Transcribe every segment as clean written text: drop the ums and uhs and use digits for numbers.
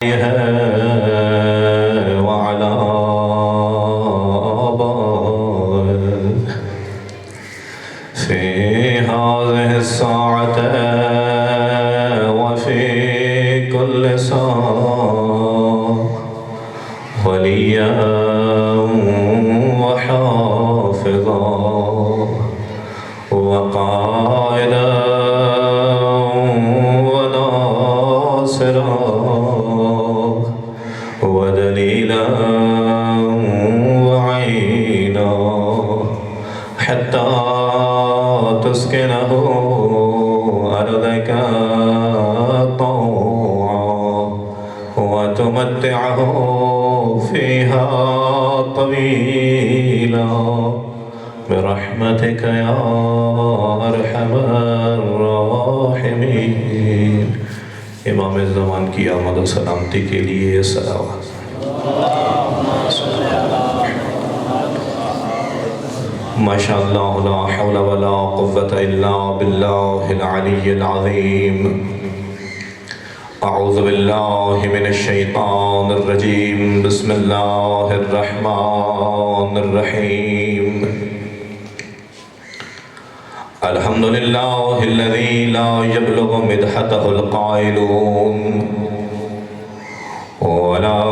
وعلى آبائه في هذه الساعة وفي كل ساعة وليا وحافظا وقائدا وناصرا ودليلا وعينا حتى تسكنه أرضك طوعا وتمتعه فيها طويلا برحمتك يا أرحم الراحمين. امام زمان کی آمد و سلامتی کے لیے صلوات. ماشاءاللہ لا حول ولا قوة الا باللہ العلی العظیم. اعوذ باللہ من الشیطان الرجیم. بسم اللہ الرحمن الرحیم. الحمد للہ الذی لا یبلغ مدحتہ القائلون ولا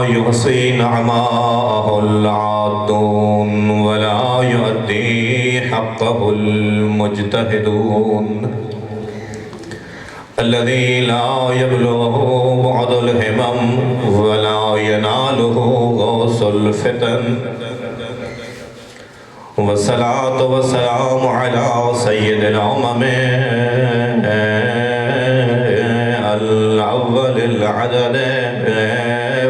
یحصی نعماہ العادون ولا یؤدی حقہ المجتہدون الذی لا یبلغہ بعد الہمم ولا ینالہ غوث الفتن والصلاة والسلام على سيد الأمم الأول العدد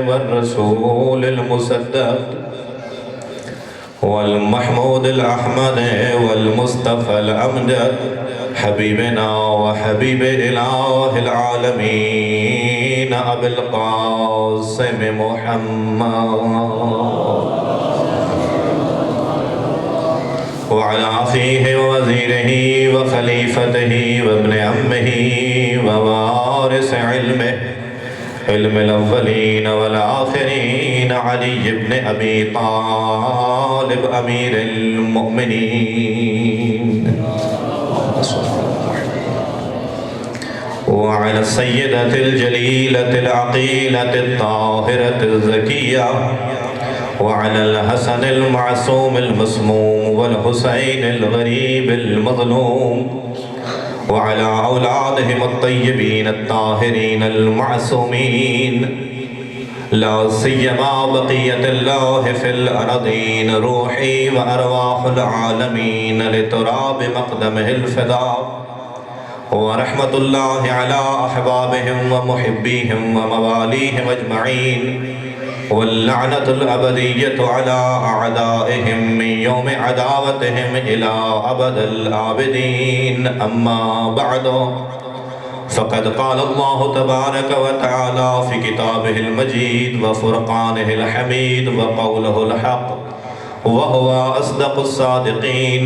والرسول المصدق والمحمود الأحمد والمصطفى الأمجد حبيبنا وحبيب إله العالمين أبي القاسم محمد وعلى أخيه ووزيره وخليفته وابن عمه ووارث علمه علم الأولين والآخرين علي بن أبي طالب أمير المؤمنين وعلى السيدة الجليلة العقيلة الطاهرة الزكية وعلى الحسن المعصوم المسموم والحسين الغريب المظلوم وعلى أولادهم الطيبين الطاهرين المعصومين لا سيما بقية الله في الأرضين روحي وأرواح العالمين لتراب مقدمه الفداء ورحمة الله على أحبابهم ومحبيهم ومواليهم أجمعين واللعنة الأبدية على أعدائهم من يوم عداوتهم إلى أبد الآبدين. أما بعد فقد قال الله تبارك وتعالى في كتابه المجيد وفرقانه الحميد وقوله الحق وهو أصدق الصادقين.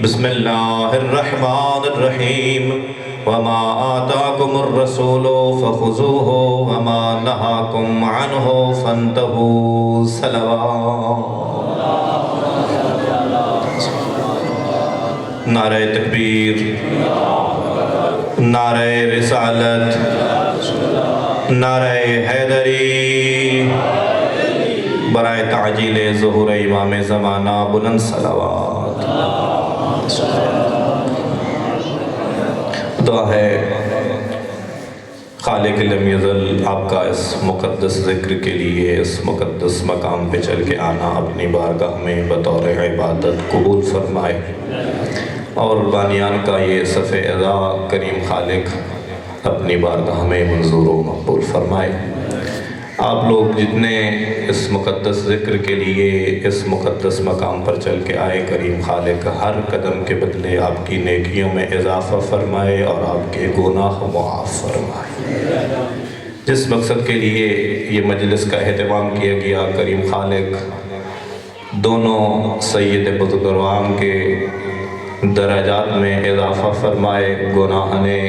بسم الله الرحمن الرحيم. وما آتاكم الرسول فخذوه وما نهاكم عنه فانتهوا. صلوات. نعرہ تکبیر، نعرہ رسالت، نعرہ حیدری برائے تعجیل ظہور امام زمانہ. بلند صلوات. دعا ہے خالق لم یزل آپ کا اس مقدس ذکر کے لیے اس مقدس مقام پہ چل کے آنا اپنی بارگاہ میں بطور عبادت قبول فرمائے، اور بانیان کا یہ صف ادا کریم خالق اپنی بارگاہ میں منظور و مقبول فرمائے. آپ لوگ جتنے اس مقدس ذکر کے لیے اس مقدس مقام پر چل کے آئے، کریم خالق ہر قدم کے بدلے آپ کی نیکیوں میں اضافہ فرمائے اور آپ کے گناہ معاف فرمائے. جس مقصد کے لیے یہ مجلس کا اہتمام کیا گیا، کریم خالق دونوں سید بزرگوان کے درجات میں اضافہ فرمائے، گناہنے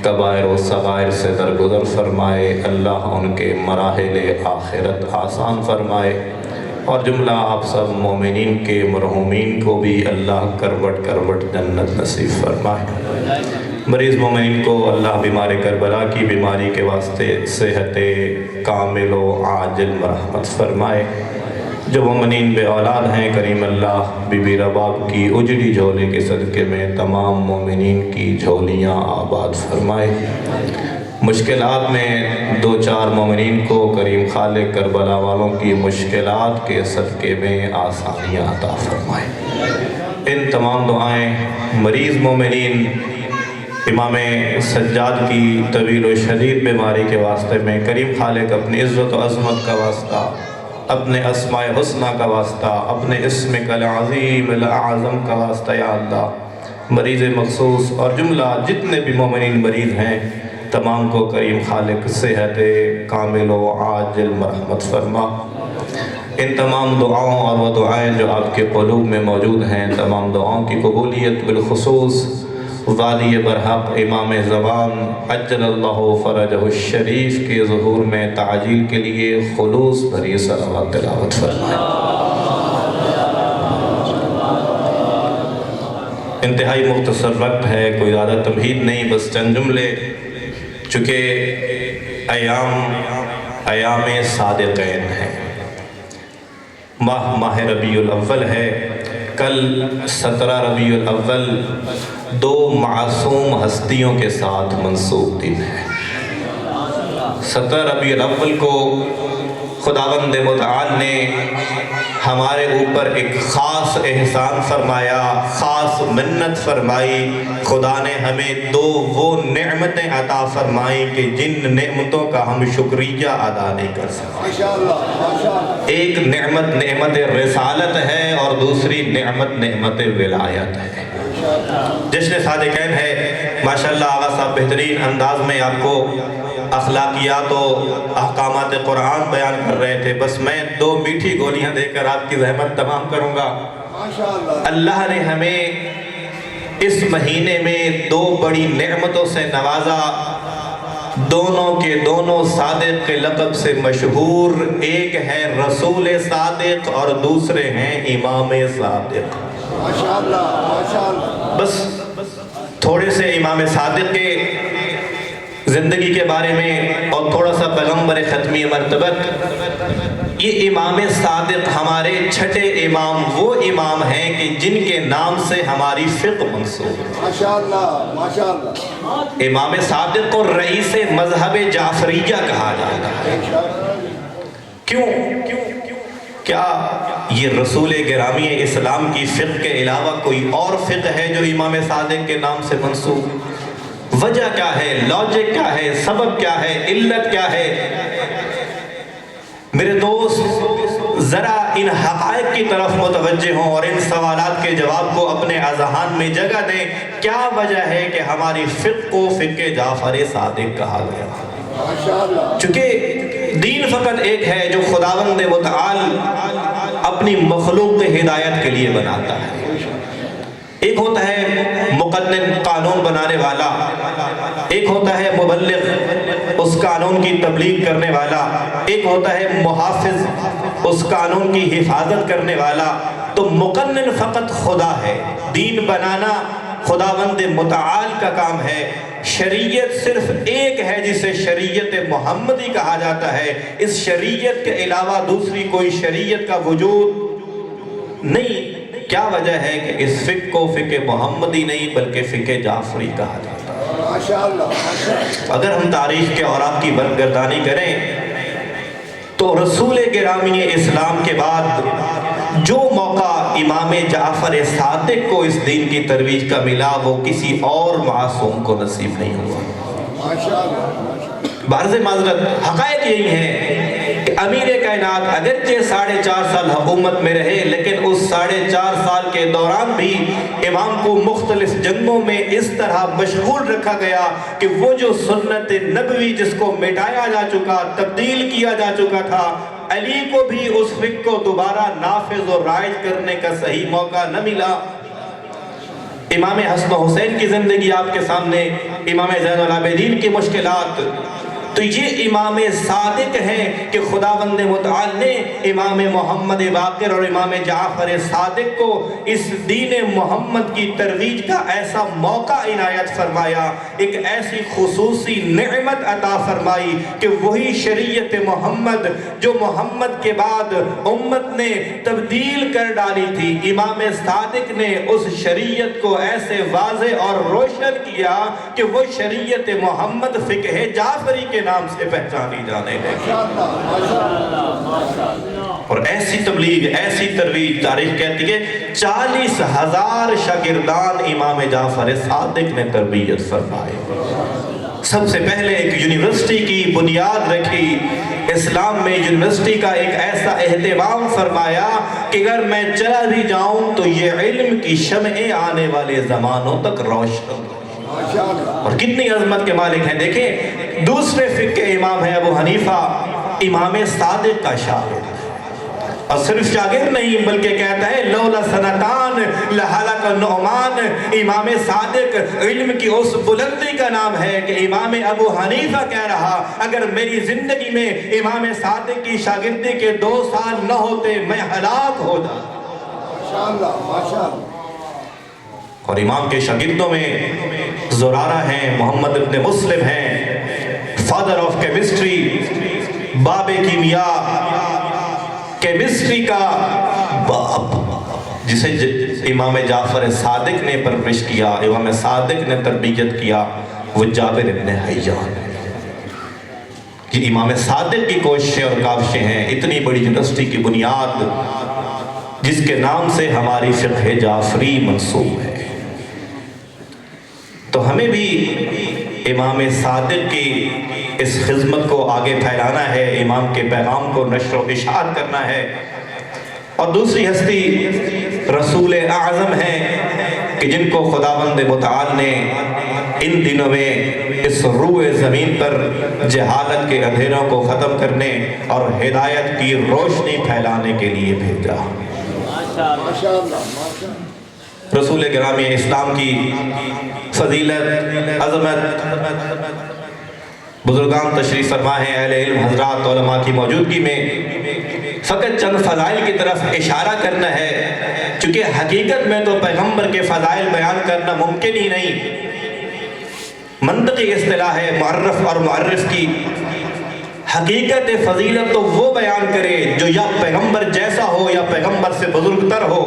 کبائر و صغائر سے درگزر فرمائے، اللہ ان کے مراحل آخرت آسان فرمائے، اور جملہ آپ سب مومنین کے مرحومین کو بھی اللہ کروٹ کروٹ جنت نصیب فرمائے۔ مریض مومنین کو اللہ بیمار کربلا کی بیماری کے واسطے صحت کامل و عاجل مرحمت فرمائے۔ جو مومنین بے اولاد ہیں کریم اللہ بی بی رباب کی اجڑی جھولے کے صدقے میں تمام مومنین کی جھولیاں آباد فرمائے۔ مشکلات میں دو چار مومنین کو کریم خالق کربلا والوں کی مشکلات کے صدقے میں آسانیاں عطا فرمائے۔ ان تمام دعائیں مریض مومنین امام سجاد کی طویل و شدید بیماری کے واسطے میں کریم خالق اپنی عزت و عظمت کا واسطہ، اپنے اسماء حسنہ کا واسطہ، اپنے اسم العظیم الاعظم کا واسطہ یا اللہ مریض مخصوص اور جملہ جتنے بھی مومنین مریض ہیں تمام کو کریم خالق صحت کامل و عاجل مرحمت فرما۔ ان تمام دعاؤں اور وہ دعائیں جو آپ کے قلوب میں موجود ہیں تمام دعاؤں کی قبولیت بالخصوص والی برحق امام زمان عجل اللہ فرجہ الشریف کے ظہور میں تعجیل کے لیے خلوص بھری صلوات تلاوت فرمائے۔ انتہائی مختصر وقت ہے، کوئی زیادہ تمہید نہیں، بس چند جملے، چونکہ ایام صادقین ہیں، ماہ ربیع الاول ہے، کل 17 ربیع الاول دو معصوم ہستیوں کے ساتھ منسوب دن ہے۔ 17 ربیع الاول کو خداوند متعال نے ہمارے اوپر ایک خاص احسان فرمایا، خاص منت فرمائی۔ خدا نے ہمیں دو وہ نعمتیں عطا فرمائیں کہ جن نعمتوں کا ہم شکریہ ادا نہیں کر سکتے۔ ایک نعمت رسالت ہے اور دوسری نعمت ولایت ہے۔ جشن صادقین ہے، ماشاءاللہ آغا صاحب بہترین انداز میں آپ کو اخلاقیات و احکامات قرآن بیان کر رہے تھے، بس میں دو میٹھی گولیاں دے کر آپ کی زحمت تمام کروں گا۔ اللہ نے ہمیں اس مہینے میں دو بڑی نعمتوں سے نوازا، دونوں کے دونوں صادق کے لقب سے مشہور، ایک ہے رسول صادق اور دوسرے ہیں امام صادق۔ بس تھوڑے سے امام صادق کے زندگی کے بارے میں اور تھوڑا سا پیغمبر ختمی مرتبت۔ یہ امام صادق ہمارے چھٹے امام، وہ امام ہیں کہ جن کے نام سے ہماری فقہ منسوب ہے۔ ماشاءاللہ امام صادق کو رئیس مذہب جعفریہ کہا جاتا ہے۔ کیوں؟ کیا یہ رسول گرامی اسلام کی فقہ کے علاوہ کوئی اور فقہ ہے جو امام صادق کے نام سے منسوب؟ وجہ کیا ہے، لاجک کیا ہے، سبب کیا ہے، علت کیا ہے؟ میرے دوست ذرا ان حقائق کی طرف متوجہ ہوں اور ان سوالات کے جواب کو اپنے اذہان میں جگہ دیں۔ کیا وجہ ہے کہ ہماری فقہ کو فقہ جعفر صادق کہا گیا؟ چونکہ دین فقط ایک ہے جو خداوند متعال اپنی مخلوق کے ہدایت کے لیے بناتا ہے۔ ایک ہوتا ہے مقنن قانون بنانے والا، ایک ہوتا ہے مبلغ اس قانون کی تبلیغ کرنے والا، ایک ہوتا ہے محافظ اس قانون کی حفاظت کرنے والا۔ تو مقنن فقط خدا ہے، دین بنانا خداوند متعال کا کام ہے۔ شریعت صرف ایک ہے جسے شریعت محمدی کہا جاتا ہے۔ اس شریعت کے علاوہ دوسری کوئی شریعت کا وجود نہیں۔ کیا وجہ ہے کہ اس فقہ کو فقہ محمدی نہیں بلکہ فقہ جعفری کہا جاتا ہے؟ اگر ہم تاریخ کے اوراق کی برگردانی کریں تو رسول گرامی اسلام کے بعد جو موقع امام جعفر صادق کو اس دین کی ترویج کا ملا وہ کسی اور معصوم کو نصیب نہیں ہوا۔ بعض معذرت حقائق یہی ہیں کہ امیر کائنات اگرچہ 4.5 سال حکومت میں رہے لیکن اس 4.5 سال کے دوران بھی امام کو مختلف جنگوں میں اس طرح مشغول رکھا گیا کہ وہ جو سنت نبوی جس کو مٹایا جا چکا، تبدیل کیا جا چکا تھا، علی کو بھی اس فقہ کو دوبارہ نافذ اور رائج کرنے کا صحیح موقع نہ ملا۔ امام حسن و حسین کی زندگی آپ کے سامنے امام زین العابدین کی مشکلات، تو یہ امام صادق ہیں کہ خداوند متعال نے امام محمد باقر اور امام جعفر صادق کو اس دین محمد کی ترویج کا ایسا موقع عنایت فرمایا، ایک ایسی خصوصی نعمت عطا فرمائی کہ وہی شریعت محمد جو محمد کے بعد امت نے تبدیل کر ڈالی تھی، امام صادق نے اس شریعت کو ایسے واضح اور روشن کیا کہ وہ شریعت محمد فقہ جعفری کے نام سے پہچانی جانے لگی۔ اور ایسی تبلیغ، ایسی ترویج، تاریخ کہتی ہے 40,000 شاگردان امام جعفر صادق نے تربیت فرمائے۔ سب سے پہلے ایک یونیورسٹی کی بنیاد رکھی، اسلام میں یونیورسٹی کا ایک ایسا اہتمام فرمایا کہ اگر میں چلا بھی جاؤں تو یہ علم کی شمعیں آنے والے زمانوں تک روشن۔ اور کتنی عظمت کے مالک ہیں، دیکھیں دوسرے فقہ کے امام ہے ابو حنیفہ، امام صادق کا شاگرد، اور صرف شاگرد نہیں بلکہ کہتا ہے لولا سنتان لہلک النعمان، امام صادق علم کی اس بلندی کا نام ہے کہ امام ابو حنیفہ کہہ رہا اگر میری زندگی میں امام صادق کی شاگردی کے 2 سال نہ ہوتے میں ہلاک ہو جاتا۔ ماشاءاللہ ماشاءاللہ۔ اور امام کے شاگردوں میں زرارہ ہیں، محمد ابن مسلم ہیں، فادر آف کیمسٹری، باب کیمیاء، کیمسٹری کا باپ، جسے امام جعفر صادق نے پرورش کیا، امام صادق نے تربیت کیا، وہ جابر ابن حیان ہے۔ یہ امام صادق کی کوششیں اور کاوشیں ہیں، اتنی بڑی یونیورسٹی کی بنیاد جس کے نام سے ہماری فقہ جعفری منسوب ہے۔ تو ہمیں بھی امام صادق کی اس خدمت کو آگے پھیلانا ہے، امام کے پیغام کو نشر و اشاعت کرنا ہے۔ اور دوسری ہستی رسول اعظم ہیں کہ جن کو خداوند متعال نے ان دنوں میں اس روئے زمین پر جہالت کے اندھیروں کو ختم کرنے اور ہدایت کی روشنی پھیلانے کے لیے بھیجا۔ رسول گرامی اسلام کی فضیلت، عظمت، بزرگان تشریف فرما ہیں، اہل علم حضرات علماء کی موجودگی میں فقط چند فضائل کی طرف اشارہ کرنا ہے، چونکہ حقیقت میں تو پیغمبر کے فضائل بیان کرنا ممکن ہی نہیں۔ منطقی اصطلاح ہے معرف اور معرف کی، حقیقت فضیلت تو وہ بیان کرے جو یا پیغمبر جیسا ہو یا پیغمبر سے بزرگ تر ہو۔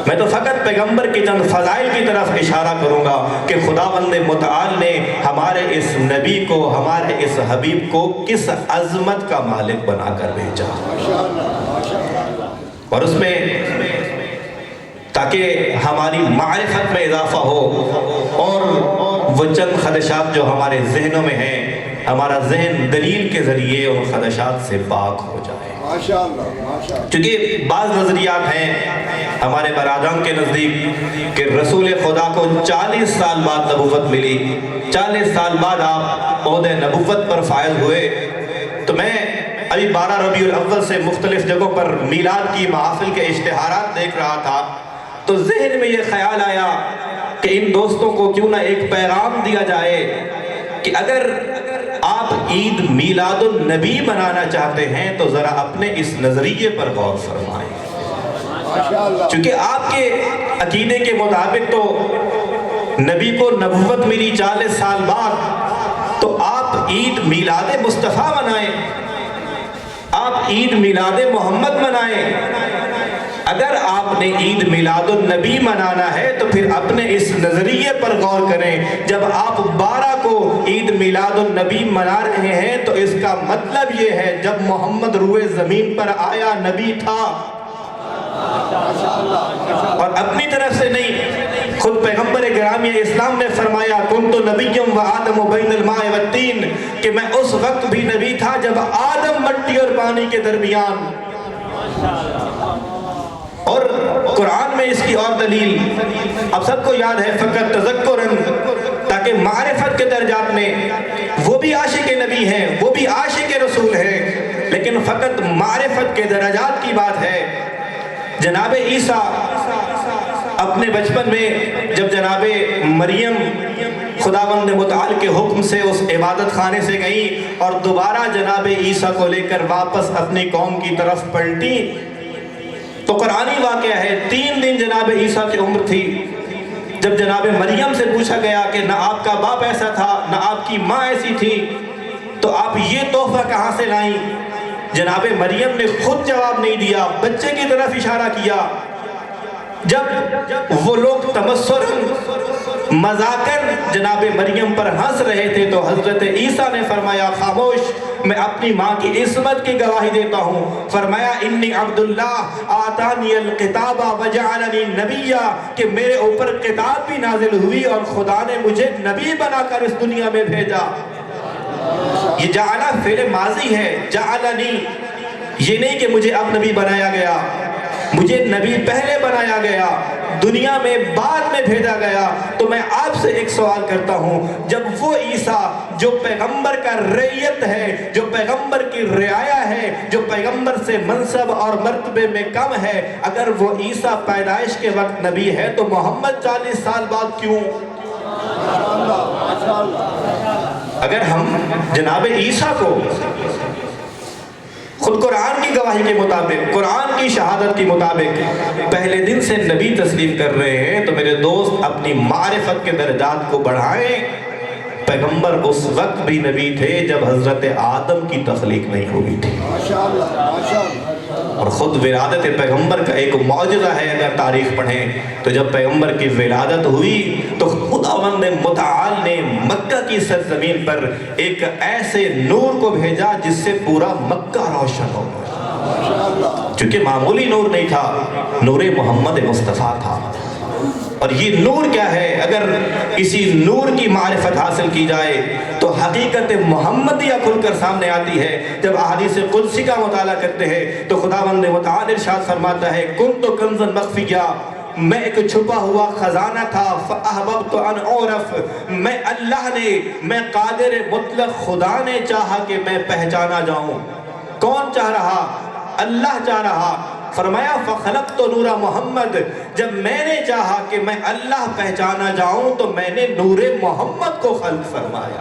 میں تو فقط پیغمبر کی چند فضائل کی طرف اشارہ کروں گا کہ خداوند متعال نے ہمارے اس نبی کو، ہمارے اس حبیب کو کس عظمت کا مالک بنا کر بھیجا، اور اس میں تاکہ ہماری معرفت میں اضافہ ہو اور وہ چند خدشات جو ہمارے ذہنوں میں ہیں، ہمارا ذہن دلیل کے ذریعے ان خدشات سے پاک ہو جائے۔ چونکہ بعض نظریات ہیں ہمارے برادران کے نزدیک کہ رسول خدا کو 40 سال بعد نبوت ملی، 40 سال بعد آپ عہدہ نبوت پر فائز ہوئے۔ تو میں ابھی 12 ربیع الاول سے مختلف جگہوں پر میلاد کی محافل کے اشتہارات دیکھ رہا تھا، تو ذہن میں یہ خیال آیا کہ ان دوستوں کو کیوں نہ ایک پیغام دیا جائے کہ اگر آپ عید میلاد النبی منانا چاہتے ہیں تو ذرا اپنے اس نظریے پر غور فرمائیں، چونکہ آپ کے عقیدے کے مطابق تو نبی کو نبوت ملی 40 سال بعد، تو آپ عید میلاد مصطفیٰ منائیں، آپ عید میلاد محمد منائیں۔ اگر آپ نے عید میلاد النبی منانا ہے تو پھر اپنے اس نظریے پر غور کریں، جب آپ 12 کو عید میلاد النبی منا رہے ہیں تو اس کا مطلب یہ ہے جب محمد روئے زمین پر آیا نبی تھا، اور اپنی طرف سے نہیں، خود پیغمبر گرامی اسلام نے فرمایا کنت نبیم و آدم بین الماء والتین، کہ میں اس وقت بھی نبی تھا جب آدم مٹی اور پانی کے درمیان۔ اور قرآن میں اس کی اور دلیل اب سب کو یاد ہے، فقط تذکرن، تاکہ معرفت کے درجات میں وہ بھی عاشق نبی ہیں، وہ بھی عاشق رسول ہیں، لیکن فقط معرفت کے درجات کی بات ہے۔ جناب عیسیٰ اپنے بچپن میں جب جناب مریم خداوند متعال کے حکم سے اس عبادت خانے سے گئیں اور دوبارہ جناب عیسیٰ کو لے کر واپس اپنی قوم کی طرف پلٹی، تو قرآنی واقعہ ہے 3 دن جناب عیسیٰ کی عمر تھی جب جناب مریم سے پوچھا گیا کہ نہ آپ کا باپ ایسا تھا نہ آپ کی ماں ایسی تھی، تو آپ یہ تحفہ کہاں سے لائیں؟ جناب مریم نے خود جواب نہیں دیا، بچے کی طرف اشارہ کیا۔ جب وہ لوگ تمسخراً مذاکر جناب مریم پر ہنس رہے تھے تو حضرت عیسیٰ نے فرمایا خاموش، میں اپنی ماں کی عصمت کی گواہی دیتا ہوں۔ فرمایا انی عبداللہ آتانی الکتاب وجعلنی نبیا، کہ میرے اوپر کتاب بھی نازل ہوئی اور خدا نے مجھے نبی بنا کر اس دنیا میں بھیجا۔ یہ جعلہ فعل ماضی ہے، جعلنی، یہ نہیں کہ مجھے اب نبی بنایا گیا، مجھے نبی پہلے بنایا گیا، دنیا میں بعد میں بھیجا گیا۔ تو میں آپ سے ایک سوال کرتا ہوں، جب وہ عیسیٰ جو پیغمبر کا رعیت ہے، جو پیغمبر کی رعایا ہے، جو پیغمبر سے منصب اور مرتبے میں کم ہے، اگر وہ عیسیٰ پیدائش کے وقت نبی ہے تو محمد 40 سال بعد کیوں؟ اگر ہم جناب عیسیٰ کو خود قرآن کی گواہی کے مطابق، قرآن کی شہادت کے مطابق پہلے دن سے نبی تسلیم کر رہے ہیں، تو میرے دوست اپنی معرفت کے درجات کو بڑھائیں۔ پیغمبر اس وقت بھی نبی تھے جب حضرت آدم کی تخلیق نہیں ہوئی تھی، اور خود ولادت پیغمبر کا ایک معجزہ ہے۔ اگر تاریخ پڑھیں تو جب پیغمبر کی ولادت ہوئی تو خداوند متعال نے مکہ کی سرزمین پر ایک ایسے نور کو بھیجا جس سے پورا مکہ روشن ہو گیا، چونکہ معمولی نور نہیں تھا، نور محمد مصطفیٰ تھا۔ اور یہ نور کیا ہے؟ اگر اسی نور کی معرفت حاصل کی جائے تو حقیقت محمدیہ کھل کر سامنے آتی ہے۔ جب احادیث قدسی کا مطالعہ کرتے ہیں تو خداوند متعال ارشاد فرماتا ہے کنت کنزا مخفیا، میں ایک چھپا ہوا خزانہ تھا، فاحببت ان اعرف، میں اللہ نے، میں قادر مطلق خدا نے چاہا کہ میں پہچانا جاؤں۔ کون چاہ رہا؟ اللہ چاہ رہا۔ فرمایا فخلقت نور محمد، جب میں نے چاہا کہ میں اللہ پہچانا جاؤں تو میں نے نور محمد کو خلق فرمایا۔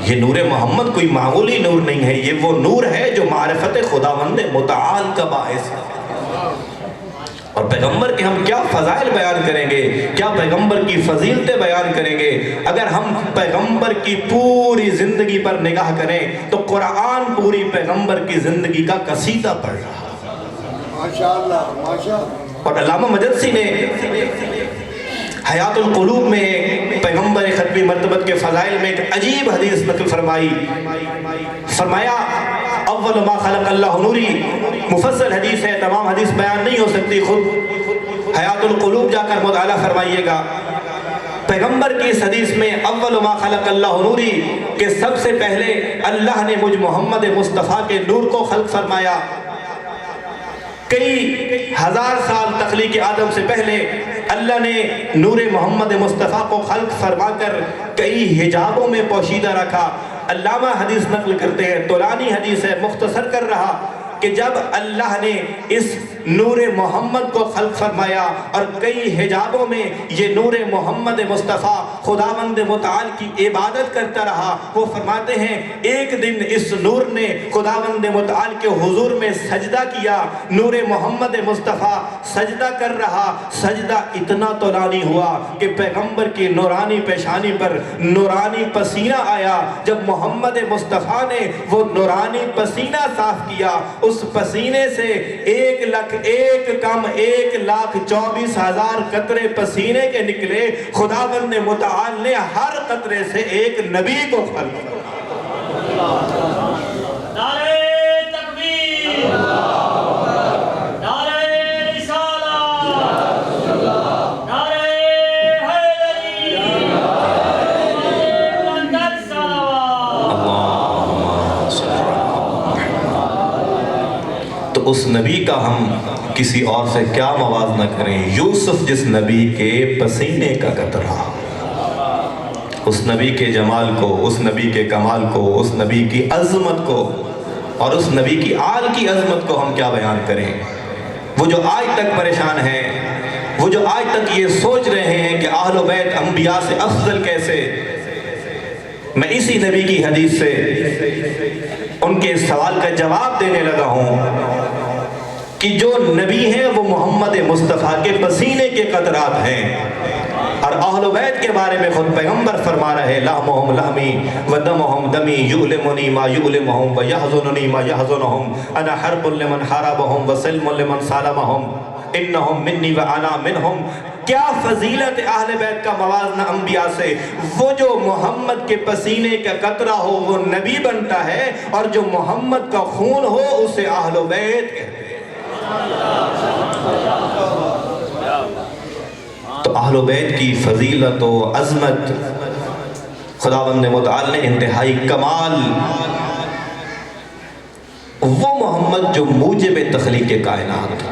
یہ نور محمد کوئی معمولی نور نہیں ہے، یہ وہ نور ہے جو معرفت خداوند متعال کا باعث ہے۔ اور پیغمبر کے ہم کیا فضائل بیان کریں گے، کیا پیغمبر کی فضیلتیں بیان کریں گے۔ اگر ہم پیغمبر کی پوری زندگی پر نگاہ کریں تو قرآن پوری پیغمبر کی زندگی کا قصیدہ پڑھ رہا ہے۔ اور علامہ مجلسی نے حیات القلوب میں پیغمبر ختمی مرتبت کے فضائل میں ایک عجیب حدیث نقل فرمائی۔ فرمایا اول ما خلق اللہ نوری، مفصل حدیث ہے، تمام حدیث بیان نہیں ہو سکتی، خود حیات القلوب جا کر مطالعہ فرمائیے گا۔ پیغمبر کی اس حدیث میں اول ما خلق اللہ نوری کہ سب سے پہلے اللہ نے مجھ محمد مصطفیٰ کے نور کو خلق فرمایا۔ کئی ہزار سال تخلیق آدم سے پہلے اللہ نے نور محمد مصطفیٰ کو خلق فرما کر کئی حجابوں میں پوشیدہ رکھا۔ علامہ حدیث نقل کرتے ہیں، طولانی حدیث ہے، مختصر کر رہا کہ جب اللہ نے اس نور محمد کو خلق فرمایا اور کئی حجابوں میں یہ نور محمد مصطفیٰ خداوند متعال کی عبادت کرتا رہا، وہ فرماتے ہیں ایک دن اس نور نے خداوند متعال کے حضور میں سجدہ کیا۔ نور محمد مصطفیٰ سجدہ کر رہا، سجدہ اتنا طولانی ہوا کہ پیغمبر کی نورانی پیشانی پر نورانی پسینہ آیا۔ جب محمد مصطفیٰ نے وہ نورانی پسینہ صاف کیا، اس پسینے سے 1,24,000 قطرے پسینے کے نکلے۔ خداوند متعال نے ہر قطرے سے ایک نبی کو خلق کیا۔ نعرہ تکبیر، نعرہ رسالت، نعرہ حیدری، مندر صلوات۔ تو اس نبی کا ہم کسی اور سے کیا موازنہ کریں؟ یوسف جس نبی کے پسینے کا قطرہ، اس نبی کے جمال کو، اس نبی کے کمال کو، اس نبی کی عظمت کو اور اس نبی کی آل کی عظمت کو ہم کیا بیان کریں؟ وہ جو آج تک پریشان ہیں، وہ جو آج تک یہ سوچ رہے ہیں کہ اہل بیت انبیاء سے افضل کیسے، میں اسی نبی کی حدیث سے ان کے سوال کا جواب دینے لگا ہوں کہ جو نبی ہیں وہ محمد مصطفیٰ کے پسینے کے قطرات ہیں، اور اہل بیت کے بارے میں خود پیغمبر فرما رہے لحمہم لحمی ودمہم دمی یعلمنی ما یعلمہم ویحزننی ما یحزنہم انا حرب لمن حاربہم وسلم لمن سالمہم انہم منی وانا منہم۔ کیا فضیلت اہل بیت کا موازنہ انبیاء سے، وہ جو محمد کے پسینے کا قطرہ ہو وہ نبی بنتا ہے، اور جو محمد کا خون ہو اسے اہل بیت کہتے ہیں۔ تو اہل بیت کی فضیلت و عظمت خداوند متعال نے انتہائی کمال، وہ محمد جو موجب تخلیق کائنات،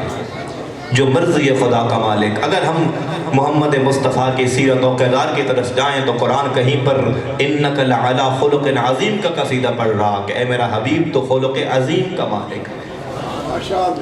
جو مرضی خدا کا مالک۔ اگر ہم محمد مصطفیٰ کی سیرت و کردار کی طرف جائیں تو قرآن کہیں پر انک لعلی خلق عظیم کا قصیدہ پڑھ رہا کہ اے میرا حبیب تو خلق عظیم کا مالک ہے۔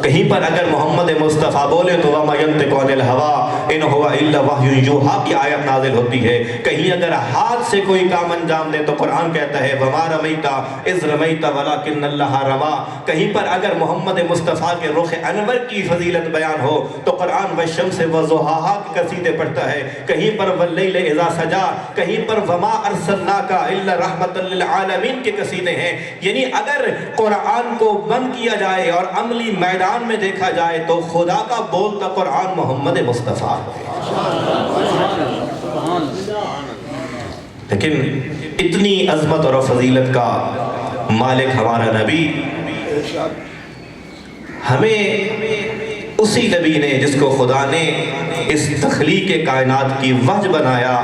کہیں پر اگر محمد مصطفیٰ بولے تو وَمَا يَنْطِقُ عَنِ الْهَوَىٰ إِنْ هُوَ إِلَّا وَحْيٌ يُوحَىٰ کی آیت نازل ہوتی ہے۔ کہیں اگر ہاتھ سے کوئی کام انجام دے تو قرآن کہتا ہے وَمَا رَمَيْتَ إِذْ رَمَيْتَ وَلَكِنَّ اللَّهَ رَمَىٰ۔ کہیں پر اگر محمد مصطفیٰ کے رخ انور کی فضیلت بیان ہو تو قرآن وَالشَّمْسِ وَضُحَاهَا کے قصیدے پڑھتا ہے۔ کہیں پر وَاللَّيْلِ إِذَا سَجَىٰ، کہیں پر وَمَا أَرْسَلْنَاكَ إِلَّا رَحْمَةً لِّلْعَالَمِينَ کے قصیدے ہیں۔ یعنی اگر قرآن کو بند کیا جائے اور عملی میدان میں دیکھا جائے تو خدا کا بولتا قرآن محمد مصطفیٰ ہے۔ لیکن اتنی عظمت اور فضیلت کا مالک ہمارا نبی، ہمیں اسی نبی نے جس کو خدا نے اس تخلیق کائنات کی وجہ بنایا،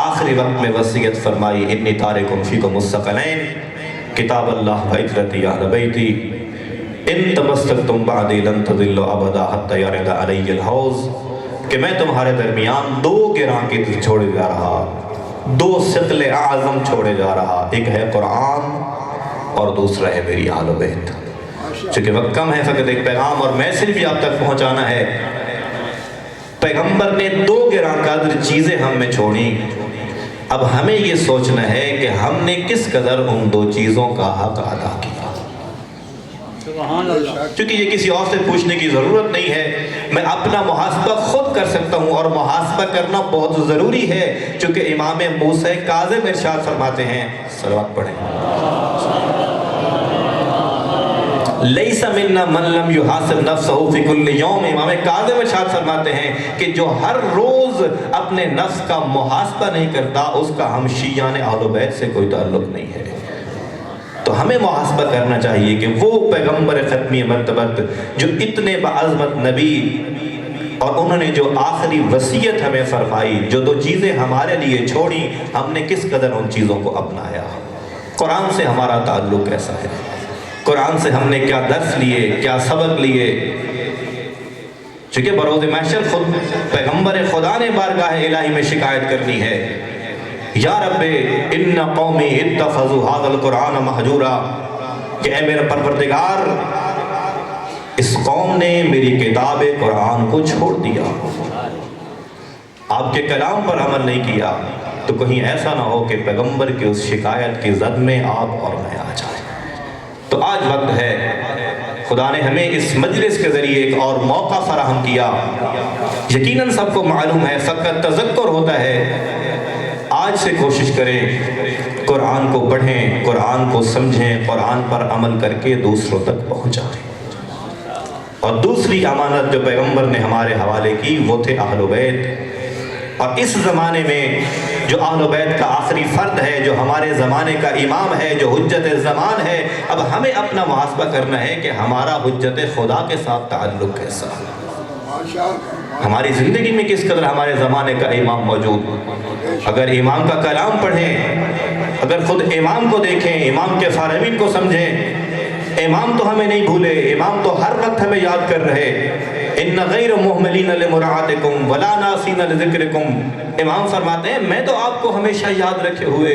آخری وقت میں وصیت فرمائی انی تارکم فیکم الثقلین کتاب اللہ و عترتی اہل بیتی ان تمسکتم بعدی لن تضلوا ابدا حتی یرد علی الحوض، کہ میں تمہارے درمیان دو گراں کی چھوڑے جا رہا، دو ثقل اعظم چھوڑے جا رہا، ایک ہے قرآن اور دوسرا ہے میری اہل بیت۔ چونکہ وقت کم ہے، فقط ایک پیغام اور میسج بھی آپ تک پہنچانا ہے۔ پیغمبر نے دو گراں قدر چیزیں ہم میں چھوڑی، اب ہمیں یہ سوچنا ہے کہ ہم نے کس قدر ان دو چیزوں کا حق ادا کیا۔ چونکہ یہ کسی اور سے پوچھنے کی ضرورت نہیں ہے، میں اپنا محاسبہ خود کر سکتا ہوں، اور محاسبہ کرنا بہت ضروری ہے، چونکہ امام موسیٰ کاظم ارشاد فرماتے ہیں، صلوات پڑھیں، لیس منا من لم یحاسب نفسہ فی کل یوم۔ امام کاظم ارشاد فرماتے ہیں کہ جو ہر روز اپنے نفس کا محاسبہ نہیں کرتا اس کا ہم شیعان اہل بیت سے کوئی تعلق نہیں ہے۔ تو ہمیں محاسبہ کرنا چاہیے کہ وہ پیغمبر ختمی مرتبت جو اتنے بعظمت نبی، اور انہوں نے جو آخری وصیت ہمیں فرمائی، جو دو چیزیں ہمارے لیے چھوڑی، ہم نے کس قدر ان چیزوں کو اپنایا۔ قرآن سے ہمارا تعلق کیسا ہے، قرآن سے ہم نے کیا درس لیے، کیا سبق لیے۔ چونکہ بروز محشر خود پیغمبر خدا نے بارگاہ الہی میں شکایت کرنی ہے، یا رب ان قومی اتخذوا هذا القرآن مہجورا، کہ اے میرا پروردگار اس قوم نے میری کتاب قرآن کو چھوڑ دیا، آپ کے کلام پر عمل نہیں کیا۔ تو کہیں ایسا نہ ہو کہ پیغمبر کی اس شکایت کی زد میں آپ اور میں آ جائیں۔ تو آج وقت ہے، خدا نے ہمیں اس مجلس کے ذریعے ایک اور موقع فراہم کیا۔ یقیناً سب کو معلوم ہے، سب کا تذکر ہوتا ہے، آج سے کوشش کریں قرآن کو پڑھیں، قرآن کو سمجھیں، قرآن پر عمل کر کے دوسروں تک پہنچائیں۔ اور دوسری امانت جو پیغمبر نے ہمارے حوالے کی وہ تھے اہل بیت۔ اور اس زمانے میں جو اہل بیت کا آخری فرد ہے، جو ہمارے زمانے کا امام ہے، جو حجت زمان ہے، اب ہمیں اپنا محاسبہ کرنا ہے کہ ہمارا حجت خدا کے ساتھ تعلق کیسا ہے، ہماری زندگی میں کس قدر ہمارے زمانے کا امام موجود۔ اگر امام کا کلام پڑھیں، اگر خود امام کو دیکھیں، امام کے فارمین کو سمجھیں، امام تو ہمیں نہیں بھولے، امام تو ہر وقت ہمیں یاد کر رہے، ان غیر محملین لمراعاتکم ولا ناسین لذکرکم۔ امام فرماتے ہیں میں تو آپ کو ہمیشہ یاد رکھے ہوئے،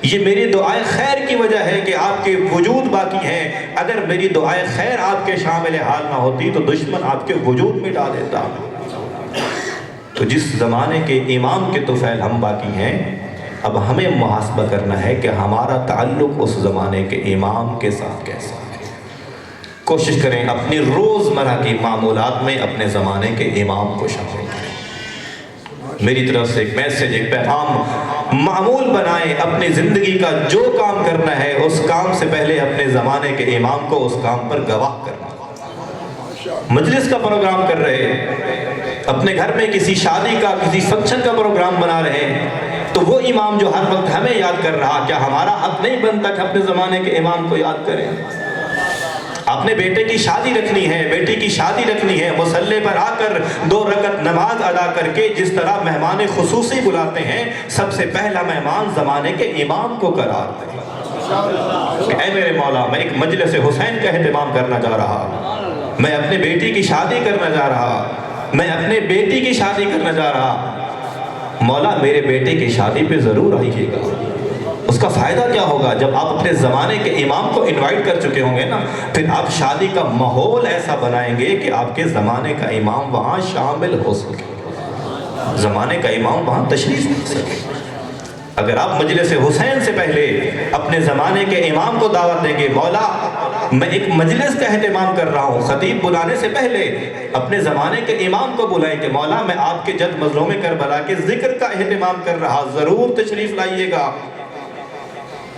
یہ میری دعائے خیر کی وجہ ہے کہ آپ کے وجود باقی ہیں، اگر میری دعائے خیر آپ کے شامل حال نہ ہوتی تو دشمن آپ کے وجود میں ڈال دیتا۔ تو جس زمانے کے امام کے طفیل ہم باقی ہیں، اب ہمیں محاسبہ کرنا ہے کہ ہمارا تعلق اس زمانے کے امام کے ساتھ کیسا ہے۔ کوشش کریں اپنی روزمرہ کی معمولات میں اپنے زمانے کے امام کو شامل کریں۔ میری طرف سے ایک میسج، ایک پیغام، معمول بنائیں اپنی زندگی کا جو کام کرنا ہے اس کام سے پہلے اپنے زمانے کے امام کو اس کام پر گواہ کرنا۔ مجلس کا پروگرام کر رہے ہیں، اپنے گھر میں کسی شادی کا، کسی فنکشن کا پروگرام بنا رہے ہیں، تو وہ امام جو ہر وقت ہمیں یاد کر رہا، کیا ہمارا حق نہیں بنتا کہ اپنے زمانے کے امام کو یاد کریں؟ آپ نے بیٹے کی شادی رکھنی ہے، بیٹی کی شادی رکھنی ہے، مصلی پر آ کر 2 رکعت نماز ادا کر کے جس طرح مہمان خصوصی بلاتے ہیں، سب سے پہلا مہمان زمانے کے امام کو قرار دیں کہ اے میرے مولا، میں ایک مجلس حسین کا اہتمام کرنا جا رہا، میں اپنے بیٹی کی شادی کرنا جا رہا، میں اپنے بیٹی کی شادی کرنا جا رہا، مولا میرے بیٹے کی شادی پہ ضرور آئیے گا۔ اس کا فائدہ کیا ہوگا؟ جب آپ اپنے زمانے کے امام کو انوائٹ کر چکے ہوں گے نا، پھر آپ شادی کا ماحول ایسا بنائیں گے کہ آپ کے زمانے کا امام وہاں شامل ہو سکے، زمانے کا امام وہاں تشریف لے سکے۔ اگر آپ مجلس حسین سے پہلے اپنے زمانے کے امام کو دعوت دیں گے، مولا میں ایک مجلس کا اہتمام کر رہا ہوں، خطیب بلانے سے پہلے اپنے زمانے کے امام کو بلائیں کہ مولا میں آپ کے جد مظلوم کربلا کے ذکر کا اہتمام کر رہا، ضرور تشریف لائیے گا۔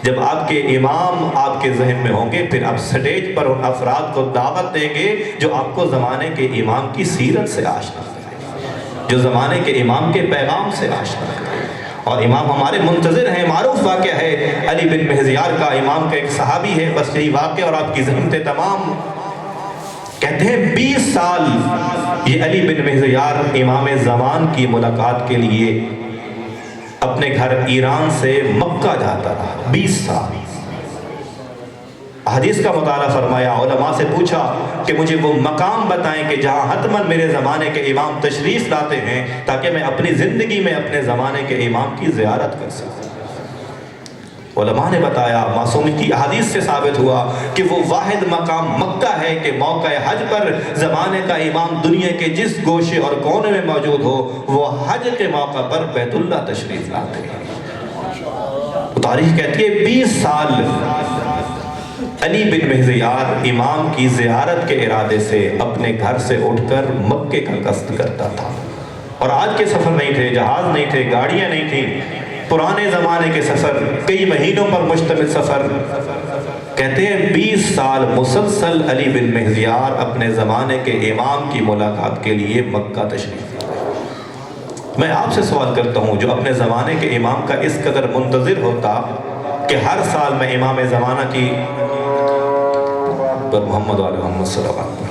جب آپ کے امام آپ کے ذہن میں ہوں گے، پھر آپ سٹیج پر ان افراد کو دعوت دیں گے جو آپ کو زمانے کے امام کی سیرت سے آشنا کریں، جو زمانے کے امام کے پیغام سے آشنا کریں۔ اور امام ہمارے منتظر ہیں۔ معروف واقعہ ہے علی بن مہزیار کا، امام کا ایک صحابی ہے، بس یہی واقعہ اور آپ کی ذہنت تمام۔ کہتے ہیں 20 سال یہ علی بن مہزیار امام زمان کی ملاقات کے لیے اپنے گھر ایران سے مکہ جاتا رہا، 20 سال۔ حدیث کا مطالعہ فرمایا، علماء سے پوچھا کہ مجھے وہ مقام بتائیں کہ جہاں حتماً میرے زمانے کے امام تشریف لاتے ہیں تاکہ میں اپنی زندگی میں اپنے زمانے کے امام کی زیارت کر سکوں۔ علماء نے بتایا، معصومی کی احادیث سے ثابت ہوا کہ وہ واحد مقام مکہ ہے کہ موقع حج پر زمانے کا امام دنیا کے جس گوشے اور کونے میں موجود ہو، وہ حج کے موقع پر بیت اللہ تشریف لاتے ہیں۔ تاریخ کہتی ہے 20 سال علی بن مہزیار امام کی زیارت کے ارادے سے اپنے گھر سے اٹھ کر مکے کا قصد کرتا تھا۔ اور آج کے سفر نہیں تھے، جہاز نہیں تھے، گاڑیاں نہیں تھیں، پرانے زمانے کے سفر، کئی مہینوں پر مشتمل سفر۔ کہتے ہیں 20 سال مسلسل علی بن مہزیار اپنے زمانے کے امام کی ملاقات کے لیے مکہ تشریف لائے۔ میں آپ سے سوال کرتا ہوں، جو اپنے زمانے کے امام کا اس قدر منتظر ہوتا کہ ہر سال میں امام زمانہ کی پر محمد علیہ محمد صلی اللہ علیہ وسلم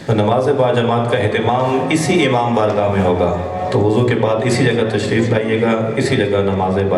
نماز با جماعت کا اہتمام اسی امام بارگاہ میں ہوگا، تو وضو کے بعد اسی جگہ تشریف لائیے گا، اسی جگہ نماز با